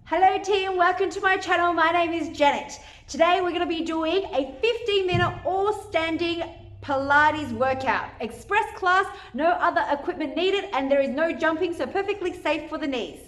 Hello team, welcome to my channel. My name is Janet. Today we're going to be doing a 15-minute all standing Pilates workout. Express class, no other equipment needed, and there is no jumping, so perfectly safe for the knees.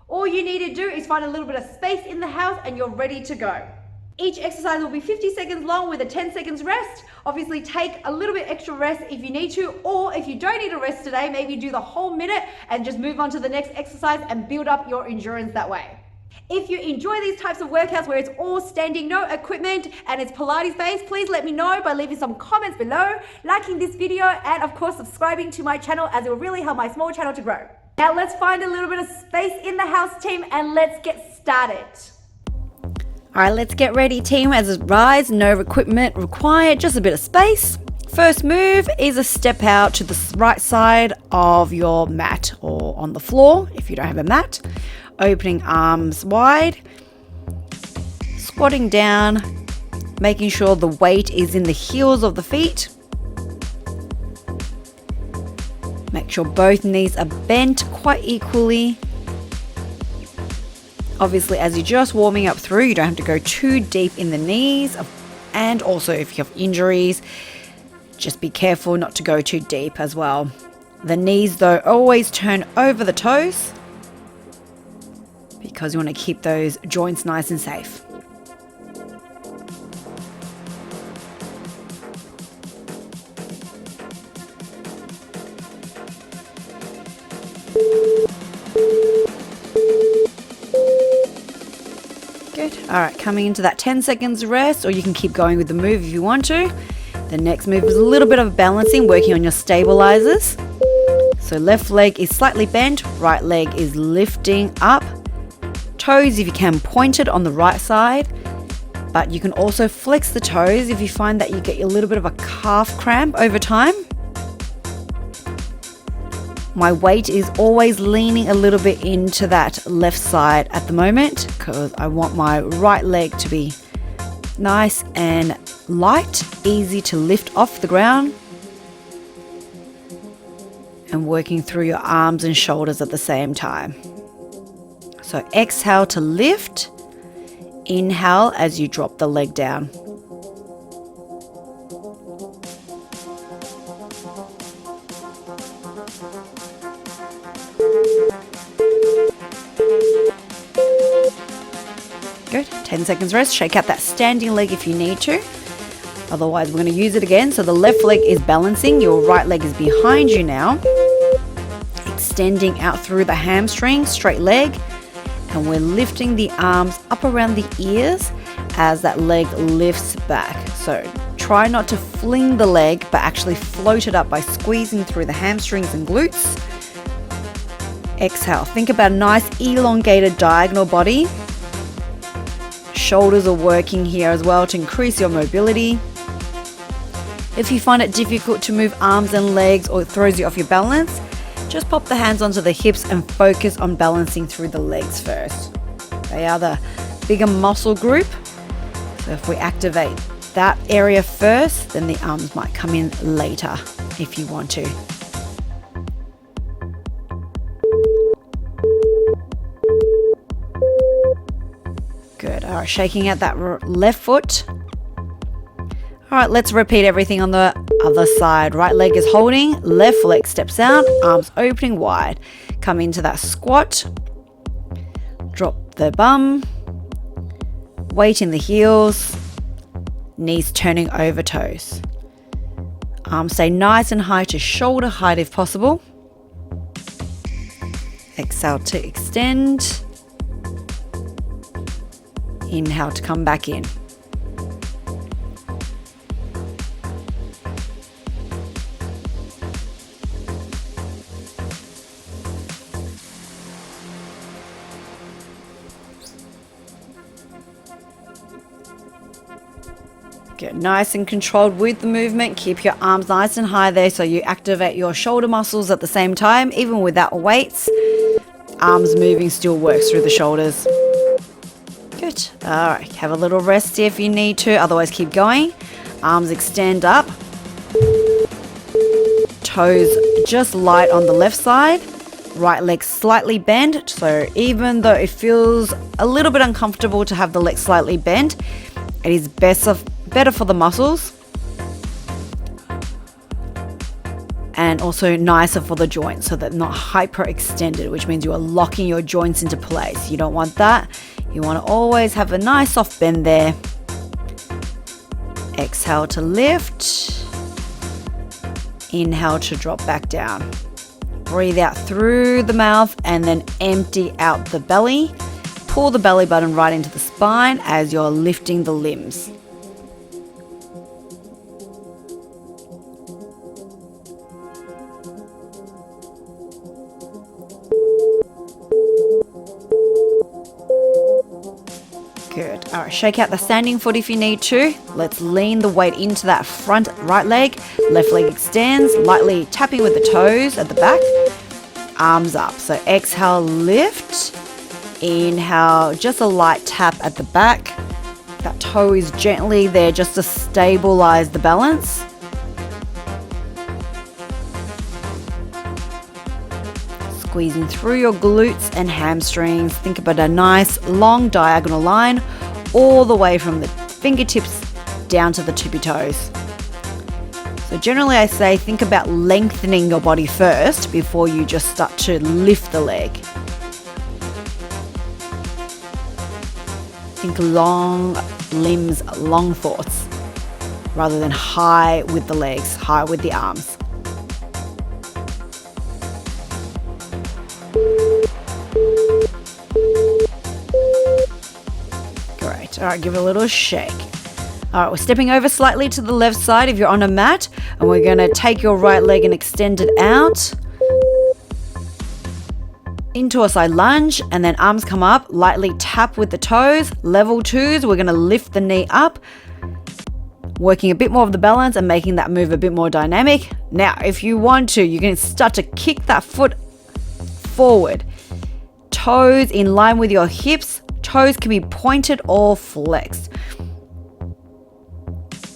All you need to do is find a little bit of space in the house and you're ready to go. Each exercise will be 50 seconds long with a 10 seconds rest. Obviously take a little bit extra rest if you need to, or if you don't need a rest today, maybe do the whole minute and just move on to the next exercise and build up your endurance that way. If you enjoy these types of workouts where it's all standing, no equipment, and it's Pilates based, please let me know by leaving some comments below, liking this video, and of course subscribing to my channel, as it will really help my small channel to grow. Now let's find a little bit of space in the house, team, and let's get started. All right, let's get ready, team. As a rise, no equipment required, just a bit of space. First move is a step out to the right side of your mat or on the floor if you don't have a mat. Opening arms wide, squatting down, making sure the weight is in the heels of the feet. Make sure both knees are bent quite equally. Obviously, as you're just warming up through, you don't have to go too deep in the knees. And also, if you have injuries, just be careful not to go too deep as well. The knees, though, always turn over the toes, because you want to keep those joints nice and safe. Good. All right, coming into that 10 seconds rest, or you can keep going with the move if you want to. The next move is a little bit of balancing, working on your stabilizers. So left leg is slightly bent, right leg is lifting up. Toes, if you can, pointed on the right side, but you can also flex the toes if you find that you get a little bit of a calf cramp over time. My weight is always leaning a little bit into that left side at the moment because I want my right leg to be nice and light, easy to lift off the ground, and working through your arms and shoulders at the same time. So exhale to lift, inhale as you drop the leg down. Good, 10 seconds rest, shake out that standing leg if you need to. Otherwise, we're going to use it again. So the left leg is balancing, your right leg is behind you now. Extending out through the hamstring, straight leg. And we're lifting the arms up around the ears as that leg lifts back. So try not to fling the leg, but actually float it up by squeezing through the hamstrings and glutes. Exhale. Think about a nice elongated diagonal body. Shoulders are working here as well to increase your mobility. If you find it difficult to move arms and legs or it throws you off your balance, just pop the hands onto the hips and focus on balancing through the legs first. They are the bigger muscle group. So if we activate that area first, then the arms might come in later if you want to. Good. All right, shaking out that left foot. All right, let's repeat everything on the other side. Right leg is holding, left leg steps out, arms opening wide. Come into that squat. Drop the bum. Weight in the heels. Knees turning over toes. Arms stay nice and high to shoulder height if possible. Exhale to extend. Inhale to come back in. Get nice and controlled with the movement. Keep your arms nice and high there so you activate your shoulder muscles at the same time. Even without weights, arms moving still works through the shoulders. Good. All right, have a little rest here if you need to. Otherwise, keep going. Arms extend up. Toes just light on the left side. Right leg slightly bent. So even though it feels a little bit uncomfortable to have the leg slightly bent, it is better for the muscles. And also nicer for the joints so that they're not hyperextended, which means you are locking your joints into place. You don't want that. You want to always have a nice soft bend there. Exhale to lift. Inhale to drop back down. Breathe out through the mouth and then empty out the belly. Pull the belly button right into the spine as you're lifting the limbs. Good. All right, shake out the standing foot if you need to. Let's lean the weight into that front right leg. Left leg extends, lightly tapping with the toes at the back. Arms up. So exhale, lift. Inhale, just a light tap at the back. That toe is gently there just to stabilize the balance. Squeezing through your glutes and hamstrings. Think about a nice long diagonal line all the way from the fingertips down to the tippy toes. So generally I say think about lengthening your body first before you just start to lift the leg. Think long limbs, long thoughts, rather than high with the legs, high with the arms. Great. All right, give it a little shake. All right, we're stepping over slightly to the left side if you're on a mat, and we're going to take your right leg and extend it out into a side lunge, and then arms come up, lightly tap with the toes. Level twos, we're going to lift the knee up, working a bit more of the balance and making that move a bit more dynamic. Now, if you want to, you can start to kick that foot forward. Toes in line with your hips. Toes can be pointed or flexed.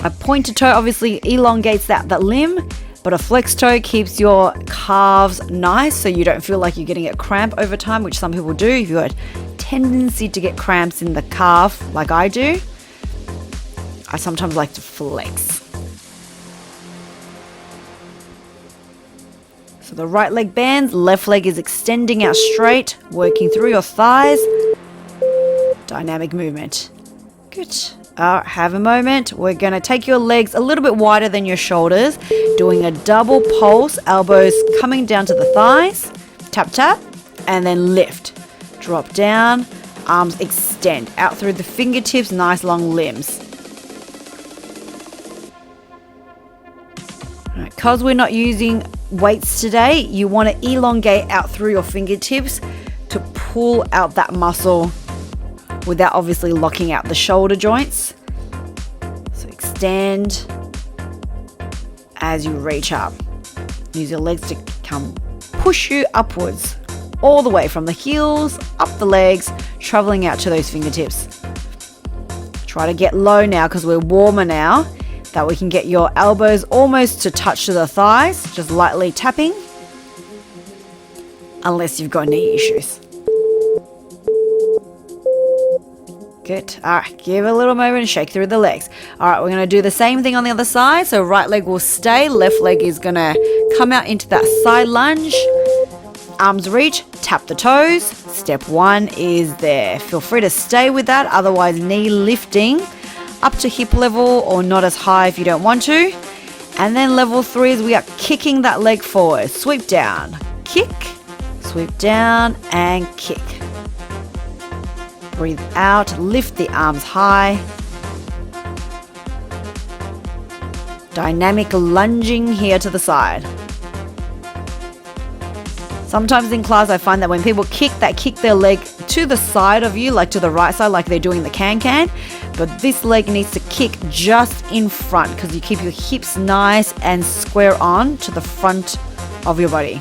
A pointed toe obviously elongates that limb, but a flexed toe keeps your calves nice so you don't feel like you're getting a cramp over time, which some people do. If you have a tendency to get cramps in the calf like I do, I sometimes like to flex. So the right leg bends, left leg is extending out straight, working through your thighs. Dynamic movement. Good. Have a moment. We're going to take your legs a little bit wider than your shoulders, doing a double pulse, elbows coming down to the thighs. Tap, tap, and then lift. Drop down, arms extend out through the fingertips, nice long limbs. Because we're not using weights today, you want to elongate out through your fingertips to pull out that muscle without obviously locking out the shoulder joints. So extend as you reach up. Use your legs to come push you upwards, all the way from the heels, up the legs, traveling out to those fingertips. Try to get low now because we're warmer now, that we can get your elbows almost to touch to the thighs, just lightly tapping, unless you've got knee issues. Good. All right, give it a little moment and shake through the legs. All right, we're going to do the same thing on the other side. So right leg will stay, left leg is going to come out into that side lunge. Arms reach, tap the toes. Step one is there. Feel free to stay with that, otherwise knee lifting up to hip level or not as high if you don't want to. And then level three is we are kicking that leg forward. Sweep down, kick, sweep down and kick. Breathe out, lift the arms high. Dynamic lunging here to the side. Sometimes in class I find that when people kick, they kick their leg to the side of you, like to the right side, like they're doing the can-can. But this leg needs to kick just in front because you keep your hips nice and square on to the front of your body.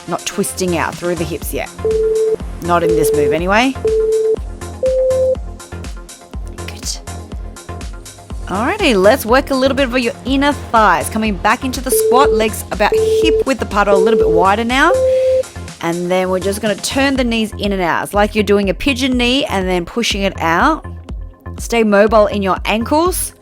Not twisting out through the hips yet. Not in this move anyway. Alrighty, let's work a little bit of your inner thighs. Coming back into the squat, legs about hip width apart or a little bit wider now. And then we're just going to turn the knees in and out. It's like you're doing a pigeon knee and then pushing it out. Stay mobile in your ankles.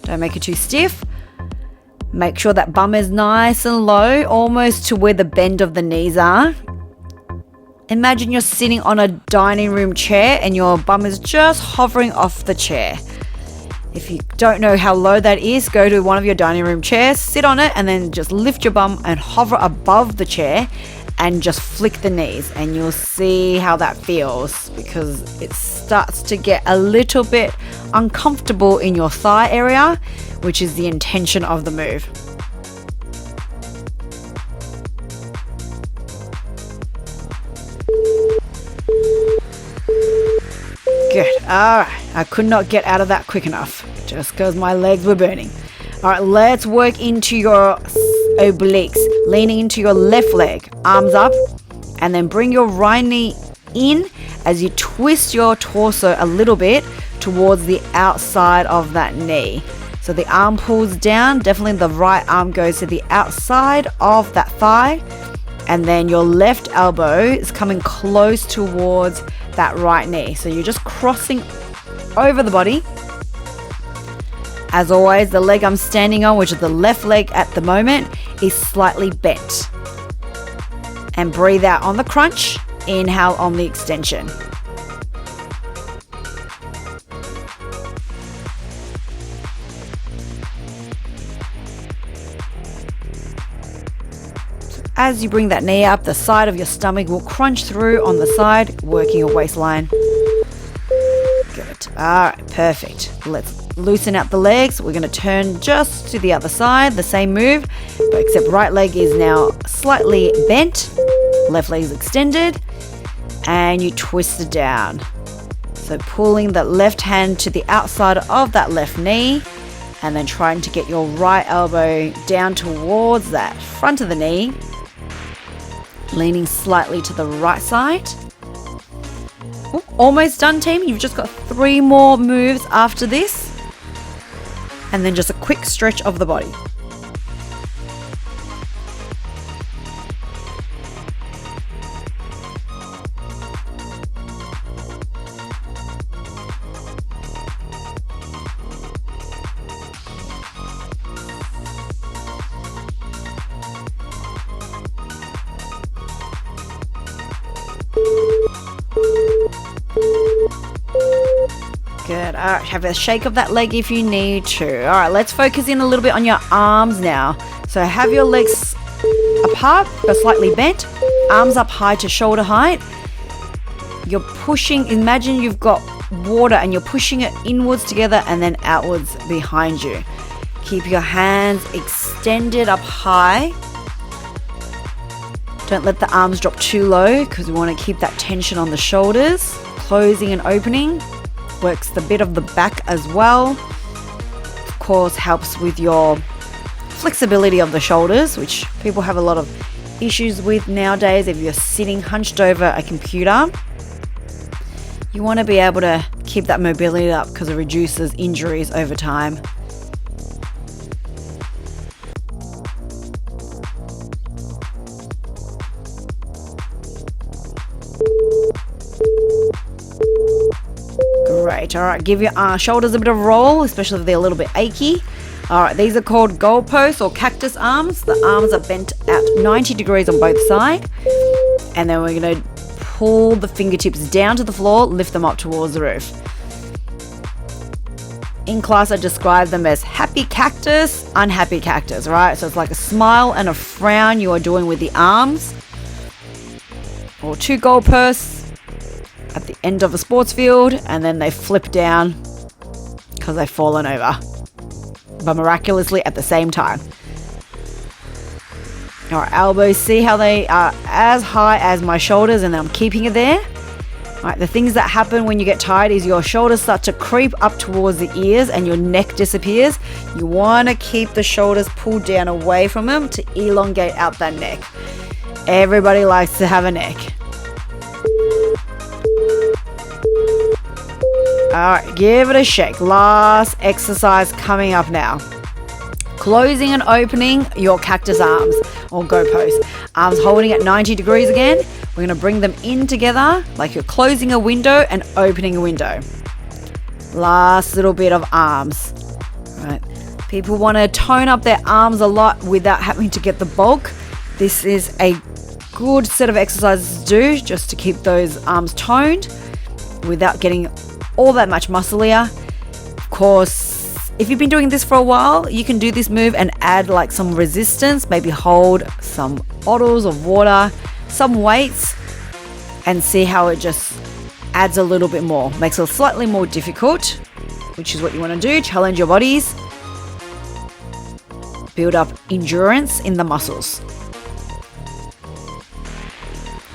Don't make it too stiff. Make sure that bum is nice and low, almost to where the bend of the knees are. Imagine you're sitting on a dining room chair and your bum is just hovering off the chair. If you don't know how low that is, go to one of your dining room chairs, sit on it, and then just lift your bum and hover above the chair and just flick the knees, and you'll see how that feels, because it starts to get a little bit uncomfortable in your thigh area, which is the intention of the move. Good. All right. I could not get out of that quick enough just because my legs were burning. All right. Let's work into your obliques. Leaning into your left leg. Arms up. And then bring your right knee in as you twist your torso a little bit towards the outside of that knee. So the arm pulls down. Definitely the right arm goes to the outside of that thigh. And then your left elbow is coming close towards that right knee. So you're just crossing over the body. As always, the leg I'm standing on, which is the left leg at the moment, is slightly bent. And breathe out on the crunch. Inhale on the extension. As you bring that knee up, the side of your stomach will crunch through on the side, working your waistline. Good. All right, perfect. Let's loosen out the legs. We're going to turn just to the other side, the same move, but except right leg is now slightly bent, left leg is extended, and you twist it down. So pulling the left hand to the outside of that left knee, and then trying to get your right elbow down towards that front of the knee. Leaning slightly to the right side. Ooh, almost done, team. You've just got 3 more moves after this. And then just a quick stretch of the body. Good. All right, have a shake of that leg if you need to. All right, let's focus in a little bit on your arms now. So have your legs apart but slightly bent, arms up high to shoulder height. You're pushing, imagine you've got water and you're pushing it inwards together and then outwards behind you. Keep your hands extended up high. Don't let the arms drop too low because we want to keep that tension on the shoulders. Closing and opening. Works the bit of the back as well. Of course, helps with your flexibility of the shoulders, which people have a lot of issues with nowadays. If you're sitting hunched over a computer, you want to be able to keep that mobility up because it reduces injuries over time. Great. All right, give your shoulders a bit of roll, especially if they're a little bit achy. All right, these are called goalposts or cactus arms. The arms are bent at 90 degrees on both sides. And then we're going to pull the fingertips down to the floor, lift them up towards the roof. In class, I describe them as happy cactus, unhappy cactus, right? So it's like a smile and a frown you are doing with the arms. Or 2 goalposts at the end of a sports field, and then they flip down because they've fallen over, but miraculously at the same time. Our elbows, see how they are as high as my shoulders, and then I'm keeping it there. All right, the things that happen when you get tired is your shoulders start to creep up towards the ears and your neck disappears. You want to keep the shoulders pulled down away from them to elongate out that neck. Everybody likes to have a neck. All right, give it a shake. Last exercise coming up now. Closing and opening your cactus arms or goalposts. Arms holding at 90 degrees again. We're going to bring them in together like you're closing a window and opening a window. Last little bit of arms. All right. People want to tone up their arms a lot without having to get the bulk. This is a good set of exercises to do just to keep those arms toned without getting all that much muscle here. Of course, if you've been doing this for a while, you can do this move and add like some resistance, maybe hold some bottles of water, some weights, and see how it just adds a little bit more. Makes it slightly more difficult, which is what you want to do. Challenge your bodies. Build up endurance in the muscles.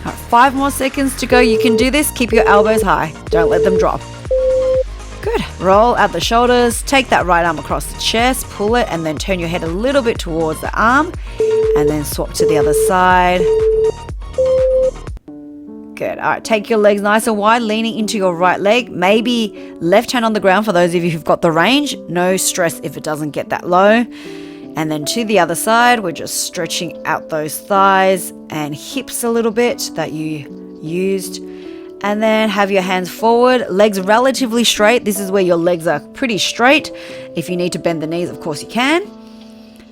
All right, 5 more seconds to go. You can do this. Keep your elbows high. Don't let them drop. Good. Roll out the shoulders. Take that right arm across the chest. Pull it and then turn your head a little bit towards the arm. And then swap to the other side. Good. All right, take your legs nice and wide, leaning into your right leg. Maybe left hand on the ground for those of you who've got the range. No stress if it doesn't get that low. And then to the other side, we're just stretching out those thighs and hips a little bit that you used. And then have your hands forward, legs relatively straight. This is where your legs are pretty straight. If you need to bend the knees, of course you can.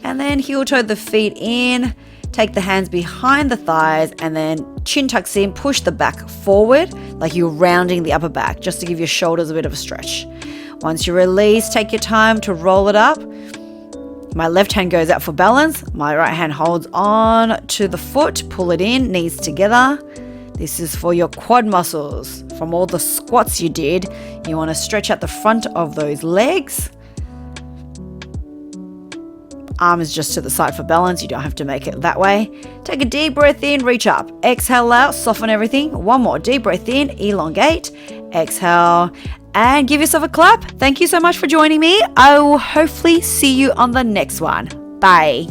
And then heel toe the feet in. Take the hands behind the thighs and then chin tucks in, push the back forward like you're rounding the upper back just to give your shoulders a bit of a stretch. Once you release, take your time to roll it up. My left hand goes out for balance. My right hand holds on to the foot. Pull it in, knees together. This is for your quad muscles. From all the squats you did, you want to stretch out the front of those legs. Arms just to the side for balance. You don't have to make it that way. Take a deep breath in, reach up. Exhale out, soften everything. One more deep breath in, elongate. Exhale. And give yourself a clap. Thank you so much for joining me. I will hopefully see you on the next one. Bye.